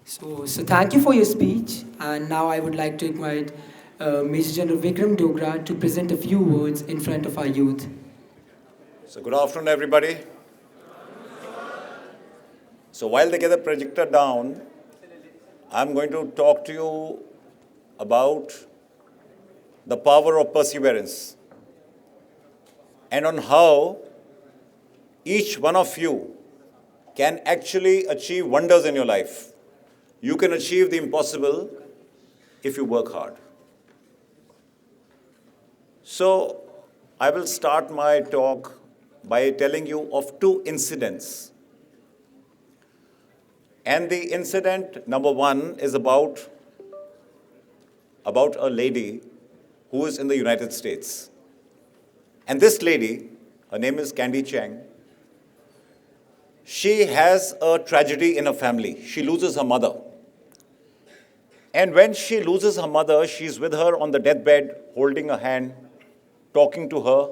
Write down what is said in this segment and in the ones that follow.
So thank you for your speech, and now I would like to invite Major General Vikram Dogra to present a few words in front of our youth. So good afternoon, everybody. So while they get the projector down, I'm going to talk to you about the power of perseverance and on how each one of you can actually achieve wonders in your life. You can achieve the impossible if you work hard. So I will start my talk by telling you of two incidents. And the incident number one is about a lady who is in the United States. And this lady, her name is Candy Chang, she has a tragedy in her family. She loses her mother. And when she loses her mother, she's with her on the deathbed, holding her hand, talking to her.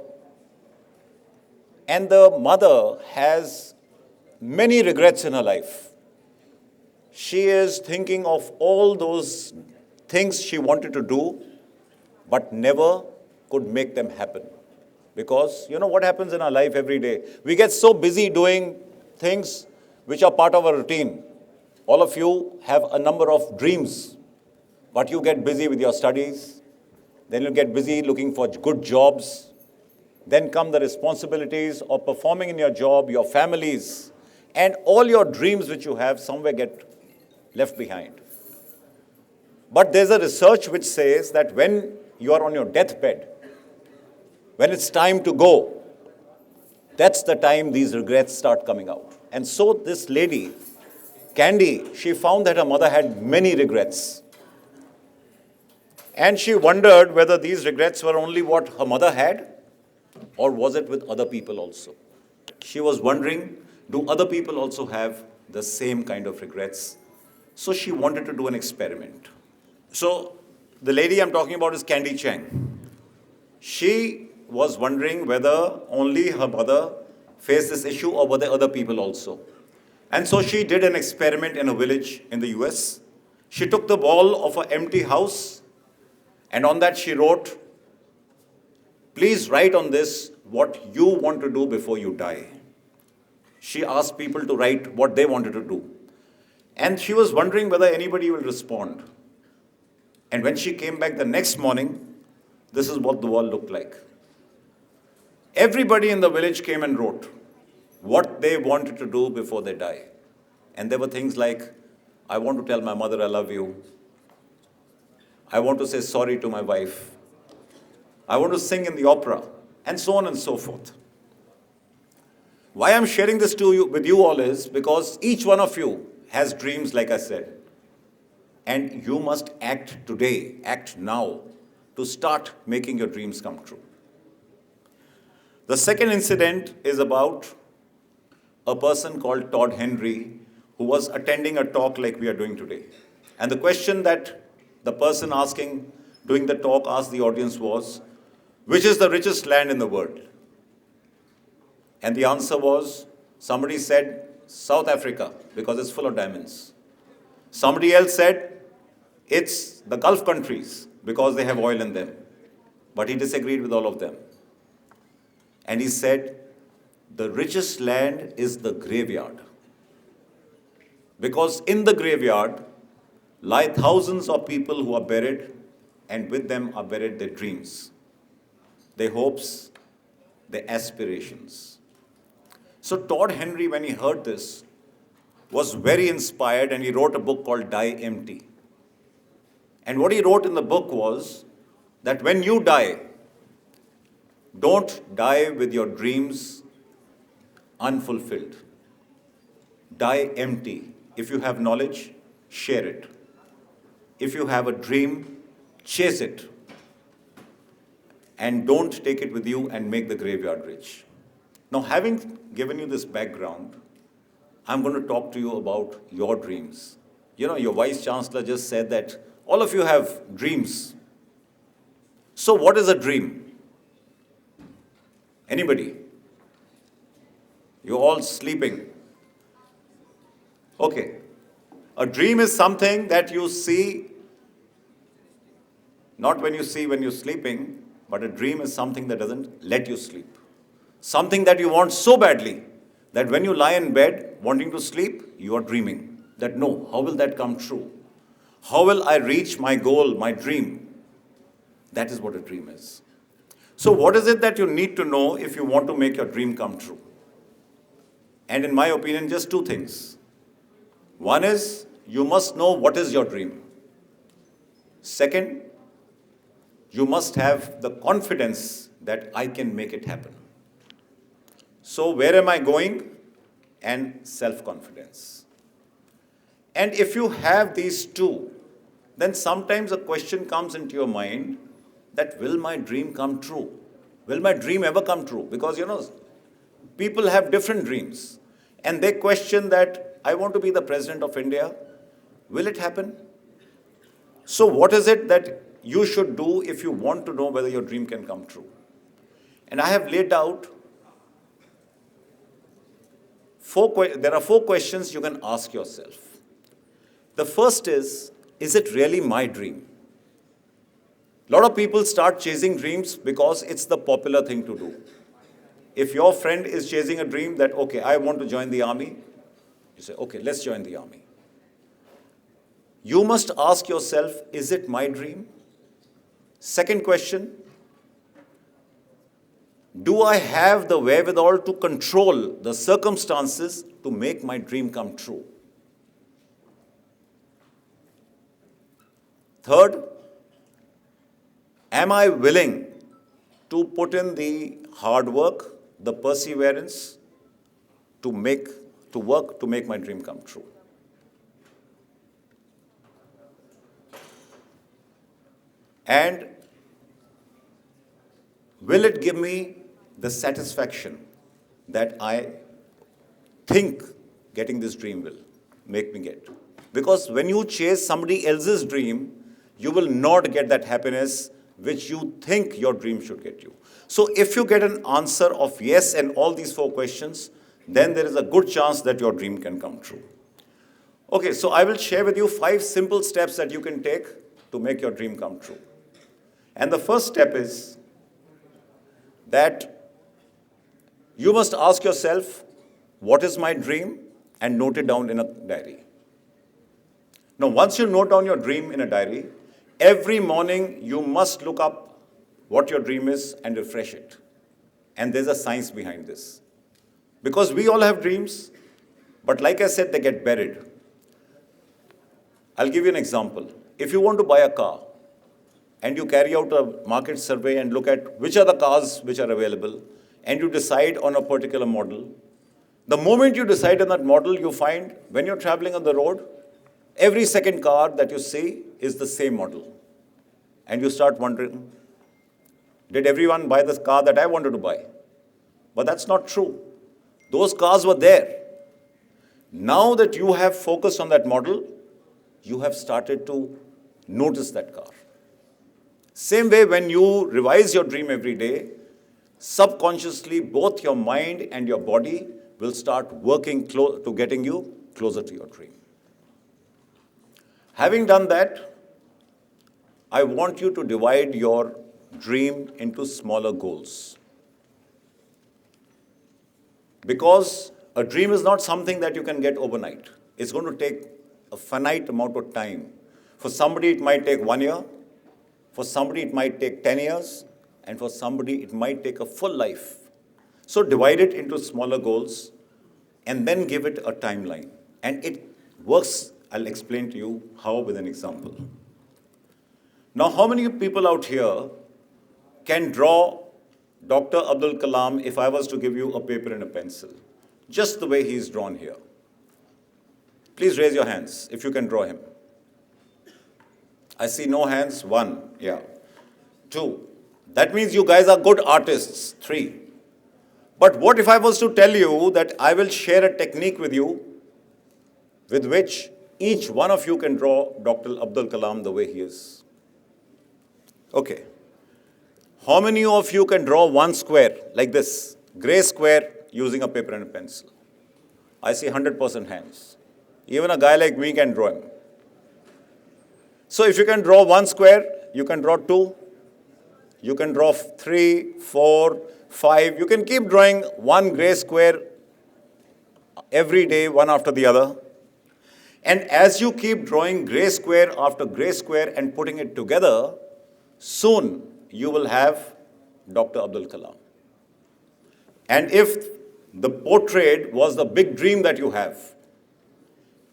And the mother has many regrets in her life. She is thinking of all those things she wanted to do, but never could make them happen. Because you know what happens in our life every day? We get so busy doing things which are part of our routine. All of you have a number of dreams, but you get busy with your studies, then you get busy looking for good jobs, then come the responsibilities of performing in your job, your families, and all your dreams which you have somewhere get left behind. But there's a research which says that when you are on your deathbed, when it's time to go, that's the time these regrets start coming out. And so this lady, Candy, she found that her mother had many regrets. And she wondered whether these regrets were only what her mother had, or was it with other people also? She was wondering, do other people also have the same kind of regrets? So she wanted to do an experiment. So the lady I'm talking about is Candy Chang. She was wondering whether only her mother faced this issue or were there other people also. And so she did an experiment in a village in the US. She took the wall of an empty house and on that she wrote, please write on this what you want to do before you die. She asked people to write what they wanted to do. And she was wondering whether anybody will respond. And when she came back the next morning, this is what the wall looked like. Everybody in the village came and wrote what they wanted to do before they die. And there were things like, I want to tell my mother I love you. I want to say sorry to my wife. I want to sing in the opera, and so on and so forth. Why I'm sharing this with you all is because each one of you has dreams, like I said. And you must act today, act now, to start making your dreams come true. The second incident is about a person called Todd Henry, who was attending a talk like we are doing today. And the question that the person doing the talk asked the audience was, which is the richest land in the world? And the answer was, somebody said, South Africa, because it's full of diamonds. Somebody else said, it's the Gulf countries, because they have oil in them. But he disagreed with all of them. And he said, the richest land is the graveyard. Because in the graveyard lie thousands of people who are buried, and with them are buried their dreams, their hopes, their aspirations. So Todd Henry, when he heard this, was very inspired, and he wrote a book called Die Empty. And what he wrote in the book was that when you die, don't die with your dreams unfulfilled. Die empty. If you have knowledge, share it. If you have a dream, chase it. And don't take it with you and make the graveyard rich. Now, having given you this background, I'm going to talk to you about your dreams. You know, your Vice Chancellor just said that all of you have dreams. So what is a dream? Anybody? You're all sleeping. Okay. A dream is something that you see, not when you see when you're sleeping, but a dream is something that doesn't let you sleep. Something that you want so badly that when you lie in bed wanting to sleep, you are dreaming that no, how will that come true? How will I reach my goal, my dream? That is what a dream is. So what is it that you need to know if you want to make your dream come true? And in my opinion, just two things. One is, you must know what is your dream. Second, you must have the confidence that I can make it happen. So where am I going? And self-confidence. And if you have these two, then sometimes a question comes into your mind that will my dream come true? Will my dream ever come true? Because people have different dreams. And they question that, I want to be the president of India. Will it happen? So what is it that you should do if you want to know whether your dream can come true? And I have laid out there are 4 questions you can ask yourself. The first is it really my dream? A lot of people start chasing dreams because it's the popular thing to do. If your friend is chasing a dream that, okay, I want to join the army, you say, okay, let's join the army. You must ask yourself, is it my dream? Second question, do I have the wherewithal to control the circumstances to make my dream come true? Third, am I willing to put in the hard work, the perseverance to work to make my dream come true? And will it give me the satisfaction that I think getting this dream will make me get? Because when you chase somebody else's dream, you will not get that happiness which you think your dream should get you. So if you get an answer of yes and all these 4 questions, then there is a good chance that your dream can come true. Okay, so I will share with you 5 simple steps that you can take to make your dream come true. And the first step is that you must ask yourself, what is my dream? And note it down in a diary. Now, once you note down your dream in a diary, every morning you must look up what your dream is and refresh it. And there's a science behind this. Because we all have dreams, but like I said, they get buried. I'll give you an example. If you want to buy a car, and you carry out a market survey and look at which are the cars which are available, and you decide on a particular model, the moment you decide on that model, you find when you're traveling on the road, every second car that you see is the same model. And you start wondering, did everyone buy this car that I wanted to buy? But that's not true. Those cars were there. Now that you have focused on that model, you have started to notice that car. Same way, when you revise your dream every day, subconsciously both your mind and your body will start working to getting you closer to your dream. Having done that, I want you to divide your dream into smaller goals. Because a dream is not something that you can get overnight. It's going to take a finite amount of time. For somebody, it might take 1 year. For somebody, it might take 10 years. And for somebody, it might take a full life. So divide it into smaller goals and then give it a timeline. And it works. I'll explain to you how with an example. Now, how many people out here can draw Dr. Abdul Kalam if I was to give you a paper and a pencil? Just the way he's drawn here. Please raise your hands if you can draw him. I see no hands. 1, yeah. 2. That means you guys are good artists. 3. But what if I was to tell you that I will share a technique with you with which each one of you can draw Dr. Abdul Kalam the way he is? Okay. How many of you can draw one square like this, gray square, using a paper and a pencil? I see 100% hands. Even a guy like me can draw him. So if you can draw one square, you can draw two. You can draw 3, 4, 5. You can keep drawing one gray square every day, one after the other. And as you keep drawing gray square after gray square and putting it together, soon you will have Dr. Abdul Kalam. And if the portrait was the big dream that you have,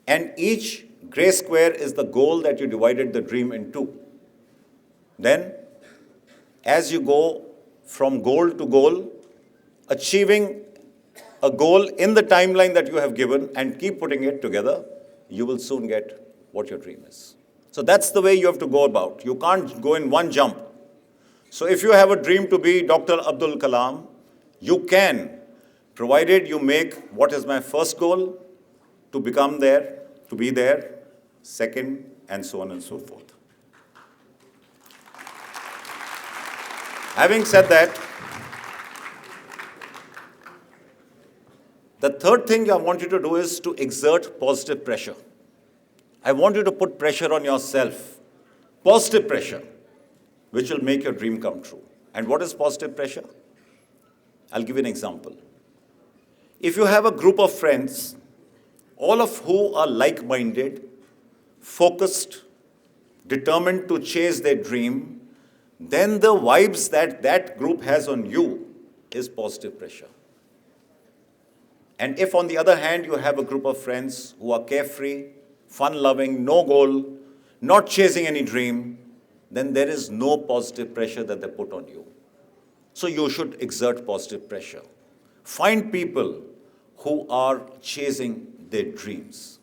and each gray square is the goal that you divided the dream into, then as you go from goal to goal, achieving a goal in the timeline that you have given and keep putting it together, you will soon get what your dream is. So that's the way you have to go about. You can't go in one jump. So if you have a dream to be Dr. Abdul Kalam, you can, provided you make what is my first goal, to become there, to be there, second, and so on and so forth. Having said that, the third thing I want you to do is to exert positive pressure. I want you to put pressure on yourself, positive pressure, which will make your dream come true. And what is positive pressure? I'll give you an example. If you have a group of friends, all of who are like-minded, focused, determined to chase their dream, then the vibes that that group has on you is positive pressure. And if on the other hand you have a group of friends who are carefree, fun-loving, no goal, not chasing any dream, then there is no positive pressure that they put on you. So you should exert positive pressure. Find people who are chasing their dreams.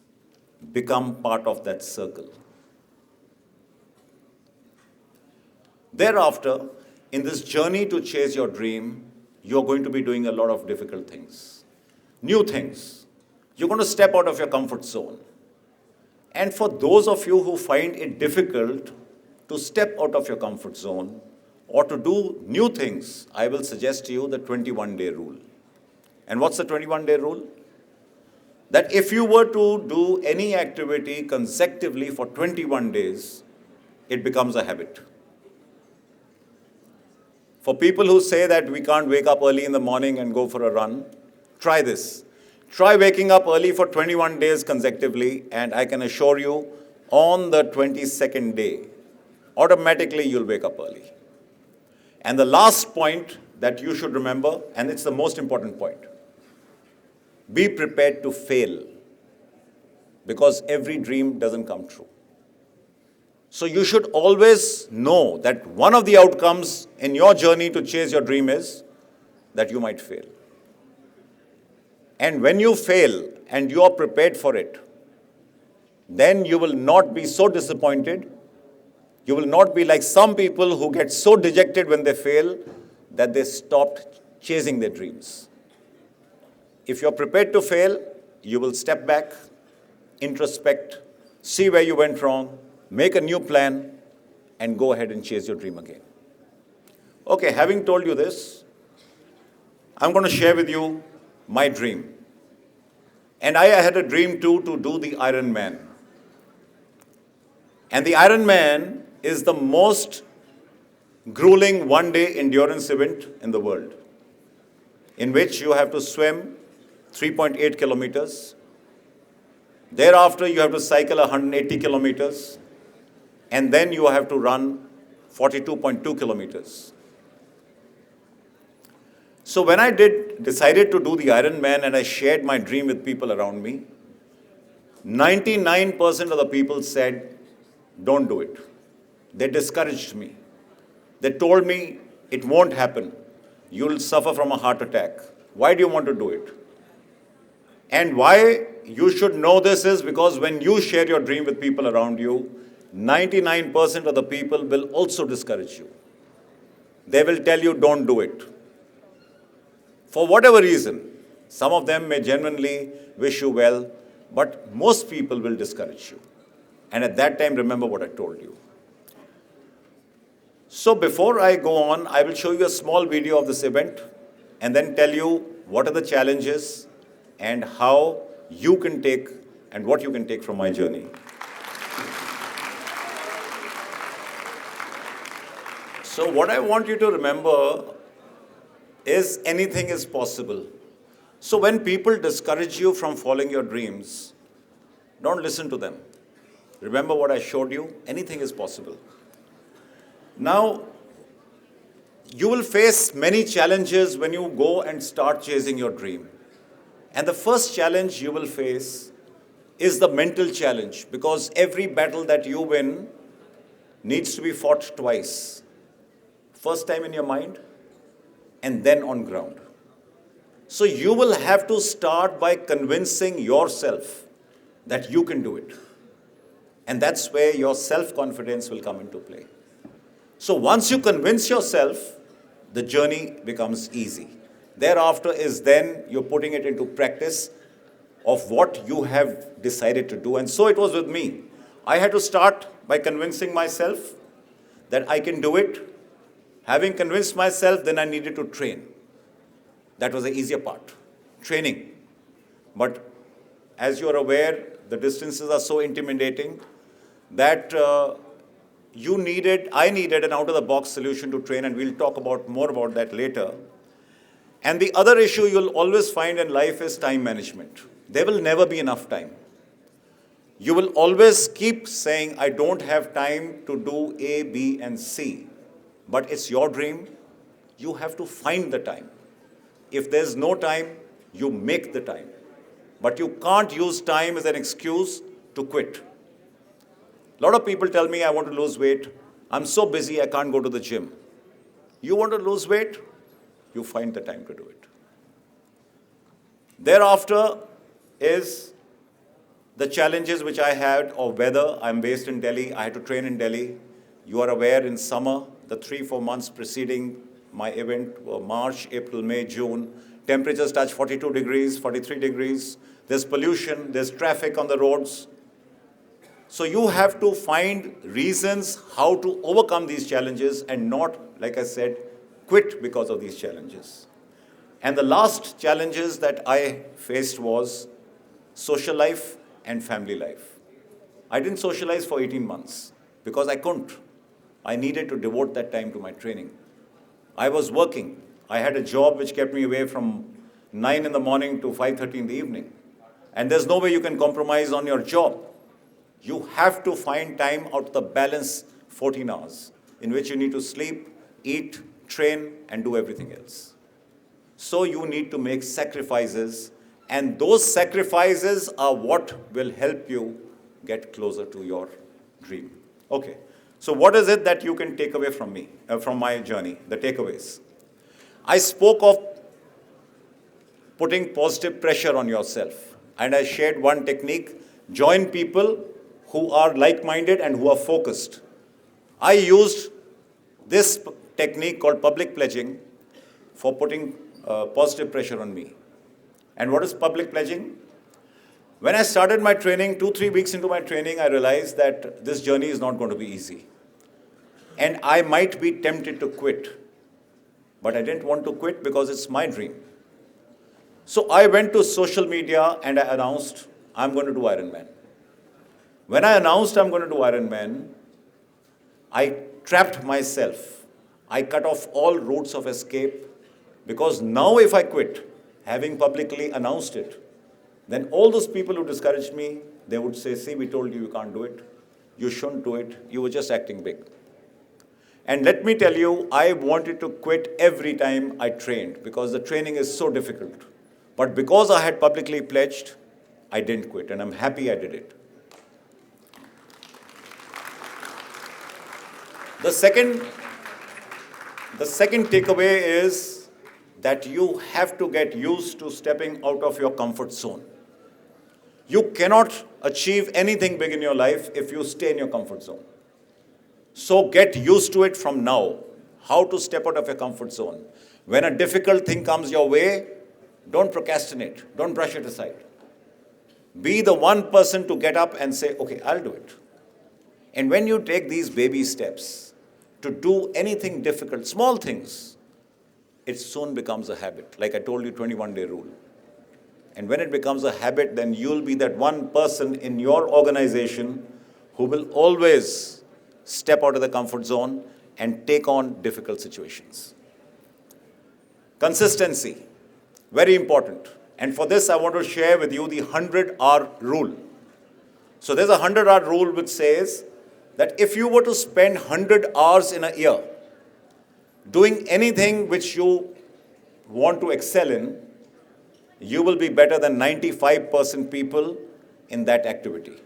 Become part of that circle. Thereafter, in this journey to chase your dream, you're going to be doing a lot of difficult things, new things. You're going to step out of your comfort zone. And for those of you who find it difficult to step out of your comfort zone or to do new things, I will suggest to you the 21-day rule. And what's the 21-day rule? That if you were to do any activity consecutively for 21 days, it becomes a habit. For people who say that we can't wake up early in the morning and go for a run, try this. Try waking up early for 21 days consecutively, and I can assure you, on the 22nd day, automatically you'll wake up early. And the last point that you should remember, and it's the most important point, be prepared to fail, because every dream doesn't come true. So you should always know that one of the outcomes in your journey to chase your dream is that you might fail. And when you fail and you are prepared for it, then you will not be so disappointed. You will not be like some people who get so dejected when they fail that they stopped chasing their dreams. If you're prepared to fail, you will step back, introspect, see where you went wrong, make a new plan, and go ahead and chase your dream again. Okay, having told you this, I'm going to share with you my dream. And I had a dream too, to do the Ironman. And the Ironman is the most grueling one-day endurance event in the world, in which you have to swim 3.8 kilometers. Thereafter, you have to cycle 180 kilometers. And then you have to run 42.2 kilometers. So when I decided to do the Ironman and I shared my dream with people around me, 99% of the people said, don't do it. They discouraged me. They told me, it won't happen. You'll suffer from a heart attack. Why do you want to do it? And why you should know this is because when you share your dream with people around you, 99% of the people will also discourage you. They will tell you, don't do it. For whatever reason, some of them may genuinely wish you well, but most people will discourage you. And at that time, remember what I told you. So before I go on, I will show you a small video of this event and then tell you what are the challenges and how you can take and what you can take from my journey. So what I want you to remember is anything is possible. So when people discourage you from following your dreams, don't listen to them. Remember what I showed you, anything is possible. Now, you will face many challenges when you go and start chasing your dream. And the first challenge you will face is the mental challenge, because every battle that you win needs to be fought twice. First time in your mind, and then on ground. So you will have to start by convincing yourself that you can do it. And that's where your self-confidence will come into play. So once you convince yourself, the journey becomes easy. Thereafter is then you're putting it into practice of what you have decided to do. And so it was with me. I had to start by convincing myself that I can do it. Having convinced myself, then I needed to train. That was the easier part, training. But as you are aware, the distances are so intimidating that I needed an out-of-the-box solution to train, and we'll talk more about that later. And the other issue you'll always find in life is time management. There will never be enough time. You will always keep saying, I don't have time to do A, B, and C. But it's your dream. You have to find the time. If there's no time, you make the time. But you can't use time as an excuse to quit. A lot of people tell me, I want to lose weight. I'm so busy, I can't go to the gym. You want to lose weight? You find the time to do it. Thereafter is the challenges which I had of weather. I'm based in Delhi. I had to train in Delhi. You are aware, in summer, the 3-4 months preceding my event were March, April, May, June. Temperatures touch 42 degrees, 43 degrees. There's pollution, there's traffic on the roads. So you have to find reasons how to overcome these challenges and not, like I said, quit because of these challenges. And the last challenges that I faced was social life and family life. I didn't socialize for 18 months because I couldn't. I needed to devote that time to my training. I was working. I had a job which kept me away from 9 in the morning to 5:30 in the evening. And there's no way you can compromise on your job. You have to find time out of the balance 14 hours in which you need to sleep, eat, train, and do everything else. So you need to make sacrifices, and those sacrifices are what will help you get closer to your dream. Okay. So what is it that you can take away from me, from my journey, the takeaways? I spoke of putting positive pressure on yourself. And I shared one technique: join people who are like-minded and who are focused. I used this technique called public pledging for putting positive pressure on me. And what is public pledging? When I started my training, 2-3 weeks into my training, I realized that this journey is not going to be easy. And I might be tempted to quit. But I didn't want to quit because it's my dream. So I went to social media and I announced, I'm going to do Ironman. When I announced I'm going to do Ironman, I trapped myself. I cut off all routes of escape, because now if I quit, having publicly announced it, then all those people who discouraged me, they would say, see, we told you you can't do it. You shouldn't do it. You were just acting big. And let me tell you, I wanted to quit every time I trained because the training is so difficult. But because I had publicly pledged, I didn't quit, and I'm happy I did it. The second takeaway is that you have to get used to stepping out of your comfort zone. You cannot achieve anything big in your life if you stay in your comfort zone. So get used to it from now, how to step out of your comfort zone. When a difficult thing comes your way, don't procrastinate, don't brush it aside. Be the one person to get up and say, okay, I'll do it. And when you take these baby steps to do anything difficult, small things, it soon becomes a habit. Like I told you, 21-day rule. And when it becomes a habit, then you'll be that one person in your organization who will always step out of the comfort zone and take on difficult situations. Consistency, very important. And for this, I want to share with you the 100-hour rule. So there's a 100-hour rule which says that if you were to spend 100 hours in a year doing anything which you want to excel in, you will be better than 95% people in that activity.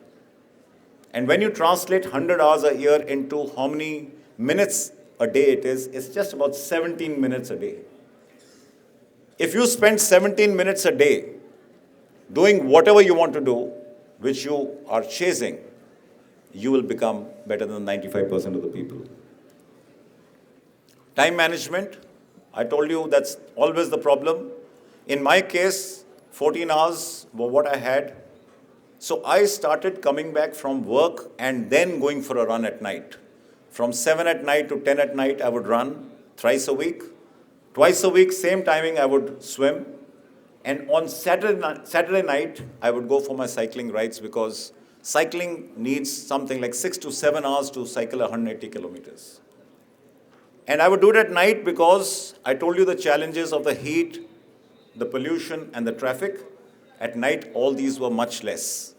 And when you translate 100 hours a year into how many minutes a day it is, it's just about 17 minutes a day. If you spend 17 minutes a day doing whatever you want to do, which you are chasing, you will become better than 95% of the people. Time management, I told you that's always the problem. In my case, 14 hours were what I had. So I started coming back from work and then going for a run at night. From 7 at night to 10 at night, I would run thrice a week. Twice a week, same timing, I would swim. And on Saturday night, I would go for my cycling rides because cycling needs something like 6 to 7 hours to cycle 180 kilometers. And I would do it at night because I told you the challenges of the heat, the pollution, and the traffic. At night, all these were much less.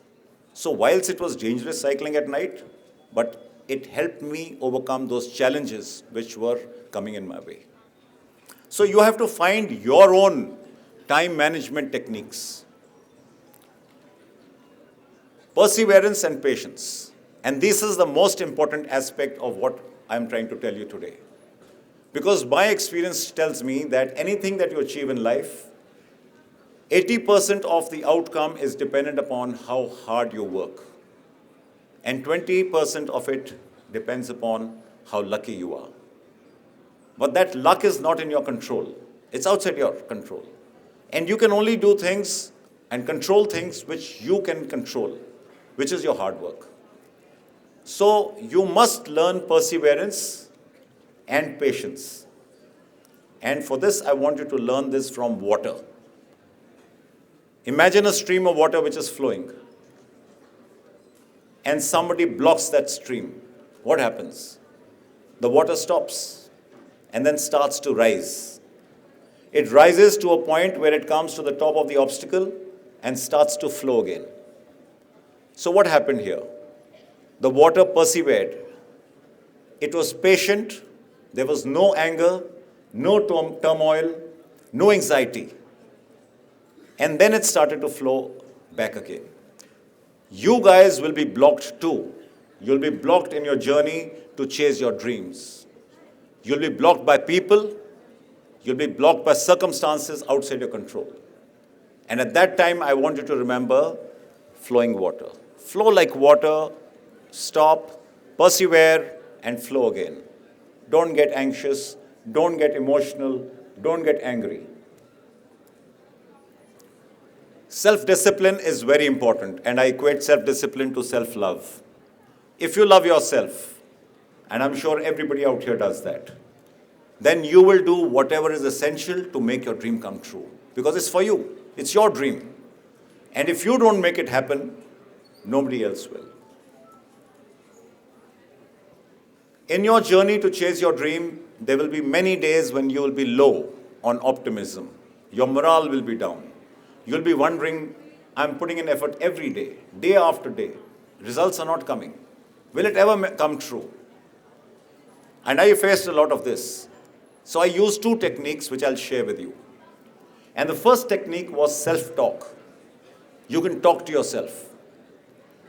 So whilst it was dangerous cycling at night, but it helped me overcome those challenges which were coming in my way. So you have to find your own time management techniques. Perseverance and patience. And this is the most important aspect of what I'm trying to tell you today. Because my experience tells me that anything that you achieve in life, 80% of the outcome is dependent upon how hard you work. And 20% of it depends upon how lucky you are. But that luck is not in your control. It's outside your control. And you can only do things and control things which you can control, which is your hard work. So you must learn perseverance and patience. And for this, I want you to learn this from water. Imagine a stream of water which is flowing. And somebody blocks that stream. What happens? The water stops and then starts to rise. It rises to a point where it comes to the top of the obstacle and starts to flow again. So what happened here? The water persevered. It was patient. There was no anger, no turmoil, no anxiety. And then it started to flow back again. You guys will be blocked too. You'll be blocked in your journey to chase your dreams. You'll be blocked by people. You'll be blocked by circumstances outside your control. And at that time, I want you to remember flowing water. Flow like water, stop, persevere, and flow again. Don't get anxious. Don't get emotional. Don't get angry. Self-discipline is very important, and I equate self-discipline to self-love. If you love yourself, and I'm sure everybody out here does that, then you will do whatever is essential to make your dream come true. Because it's for you. It's your dream. And if you don't make it happen, nobody else will. In your journey to chase your dream, there will be many days when you will be low on optimism. Your morale will be down. You'll be wondering, I'm putting in effort every day after day. Results are not coming. Will it ever come true? And I faced a lot of this. So I used two techniques which I'll share with you. And the first technique was self-talk. You can talk to yourself.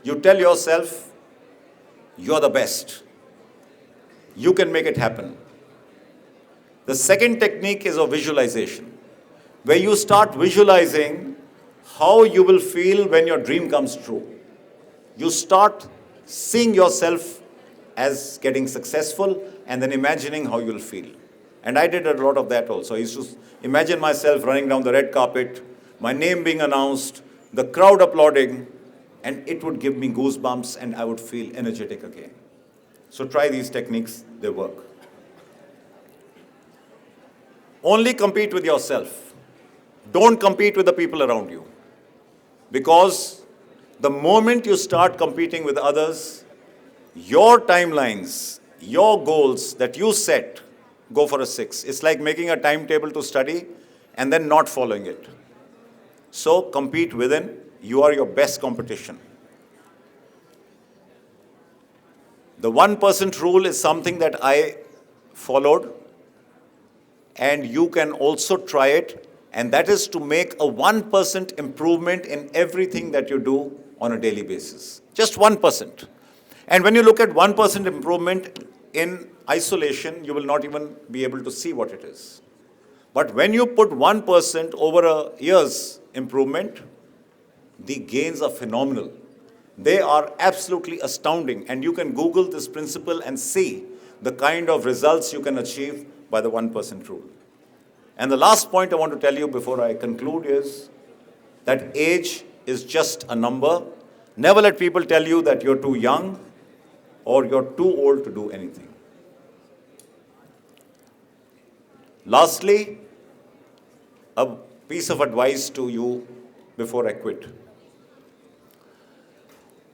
You tell yourself, you're the best. You can make it happen. The second technique is a visualization, where you start visualizing how you will feel when your dream comes true. You start seeing yourself as getting successful and then imagining how you'll feel. And I did a lot of that also. I used to imagine myself running down the red carpet, my name being announced, the crowd applauding, and it would give me goosebumps and I would feel energetic again. So try these techniques, they work. Only compete with yourself. Don't compete with the people around you. Because the moment you start competing with others, your timelines, your goals that you set go for a 6. It's like making a timetable to study and then not following it. So compete within. You are your best competition. The 1% rule is something that I followed, and you can also try it, and that is to make a 1% improvement in everything that you do on a daily basis. Just 1%. And when you look at 1% improvement in isolation, you will not even be able to see what it is. But when you put 1% over a year's improvement, the gains are phenomenal. They are absolutely astounding, and you can Google this principle and see the kind of results you can achieve by the 1% rule. And the last point I want to tell you before I conclude is that age is just a number. Never let people tell you that you're too young or you're too old to do anything. Lastly, a piece of advice to you before I quit.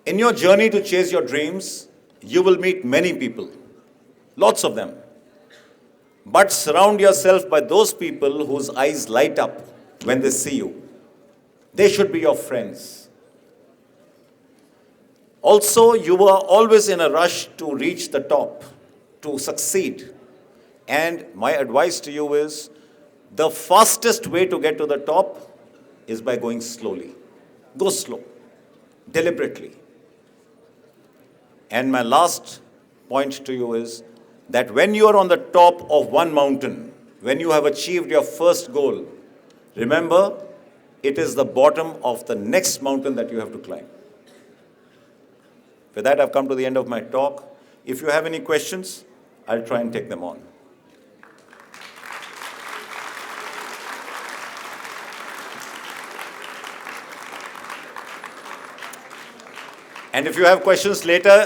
In your journey to chase your dreams, you will meet many people, lots of them. But surround yourself by those people whose eyes light up when they see you. They should be your friends. Also, you are always in a rush to reach the top, to succeed. And my advice to you is, the fastest way to get to the top is by going slowly. Go slow, deliberately. And my last point to you is that when you are on the top of one mountain, when you have achieved your first goal, remember, it is the bottom of the next mountain that you have to climb. With that, I've come to the end of my talk. If you have any questions, I'll try and take them on. And if you have questions later,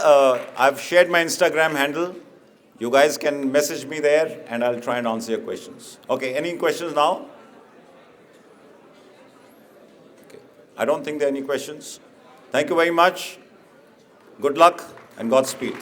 I've shared my Instagram handle. You guys can message me there, and I'll try and answer your questions. Okay, any questions now? Okay. I don't think there are any questions. Thank you very much. Good luck and Godspeed.